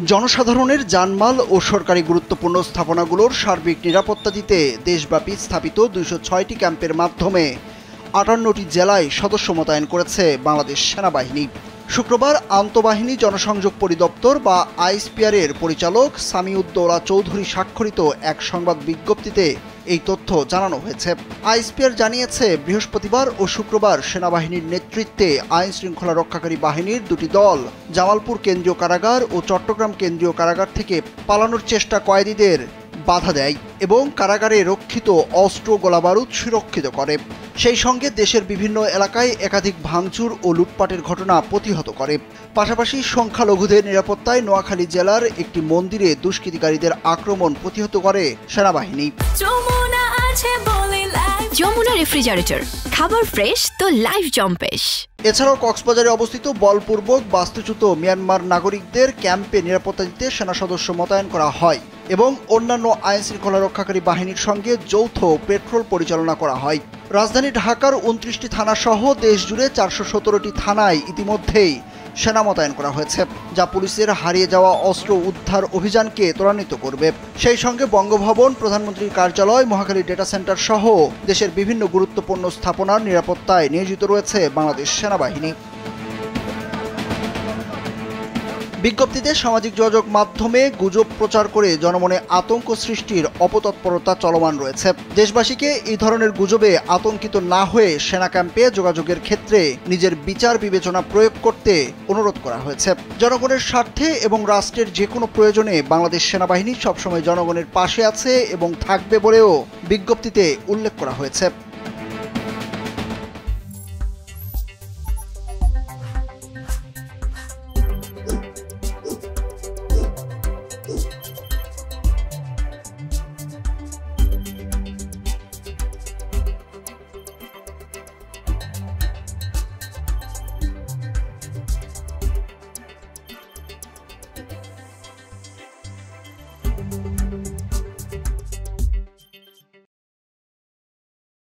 জনসাধারণের জানমাল ও সরকারি গুরুত্বপূর্ণ স্থাপনাগুলোর সার্বিক নিরাপত্তা দিতে দেশব্যাপী স্থাপিত ২০৬টি ক্যাম্পের মাধ্যমে ৫৮টি জেলায় সদস্য মোতায়েন করেছে বাংলাদেশ সেনাবাহিনী। শুক্রবার আন্তঃবাহিনী জনসংযোগ পরিদপ্তর বা আইএসপিআর-এর পরিচালক সামিউদ্দৌলা চৌধুরী স্বাক্ষরিত এক সংবাদ বিজ্ঞপ্তিতে এই তথ্য জানানো হয়েছে। আইএসপিআর জানিয়েছে, বৃহস্পতিবার ও শুক্রবার সেনাবাহিনীর নেতৃত্বে আইন শৃঙ্খলা রক্ষাকারী বাহিনীর দুটি দল জামালপুর কেন্দ্রীয় কারাগার ও চট্টগ্রাম কেন্দ্রীয় কারাগার থেকে পালানোর চেষ্টা কয়েদিদের বাধা দেয় এবং কারাগারে রক্ষিত অস্ত্র গোলাবারুদ সুরক্ষিত করে। সেই সঙ্গে দেশের বিভিন্ন এলাকায় একাধিক ভাঙচুর ও লুটপাটের ঘটনা প্রতিহত করে। পাশাপাশি সংখ্যালঘুদের নিরাপত্তায় নোয়াখালী জেলার একটি মন্দিরে দুষ্কৃতিকারীদের আক্রমণ প্রতিহত করে সেনাবাহিনী। যমুনা রেফ্রিজারেটর, খাবার ফ্রেশ তো লাইফ জম্পেশ। এছাড়াও কক্সবাজারে অবস্থিত বলপূর্বক বাস্তুচ্যুত মিয়ানমার নাগরিকদের ক্যাম্পে নিরাপত্তা দিতে সেনা সদস্য মোতায়েন করা হয় এবং অন্যান্য আইন শৃঙ্খলা রক্ষাকারী বাহিনীর সঙ্গে যৌথ পেট্রোল পরিচালনা করা হয়। রাজধানী ঢাকার ২৯টি থানাসহ দেশজুড়ে ৪১৭টি থানায় ইতিমধ্যেই সেনা মোতায়েন করা হয়েছে, যা পুলিশের হারিয়ে যাওয়া অস্ত্র উদ্ধার অভিযানকে ত্বরান্বিত করবে। সেই সঙ্গে বঙ্গভবন, প্রধানমন্ত্রীর কার্যালয়, মহাখালী ডেটা সেন্টার সহ দেশের বিভিন্ন গুরুত্বপূর্ণ স্থাপনার নিরাপত্তায় নিয়োজিত রয়েছে বাংলাদেশ সেনাবাহিনী। বিজ্ঞপ্তিতে সামাজিক যোগাযোগ মাধ্যমে গুজব প্রচার করে জনমনে আতঙ্ক সৃষ্টির অপতৎপরতা চলমান রয়েছে। দেশবাসীকে এই ধরনের গুজবে আতঙ্কিত না হয়ে সেনা ক্যাম্পে যোগাযোগের ক্ষেত্রে নিজের বিচার বিবেচনা প্রয়োগ করতে অনুরোধ করা হয়েছে। জনগণের স্বার্থে এবং রাষ্ট্রের যে কোনো প্রয়োজনে বাংলাদেশ সেনাবাহিনী সবসময় জনগণের পাশে আছে এবং থাকবে বলেও বিজ্ঞপ্তিতে উল্লেখ করা হয়েছে।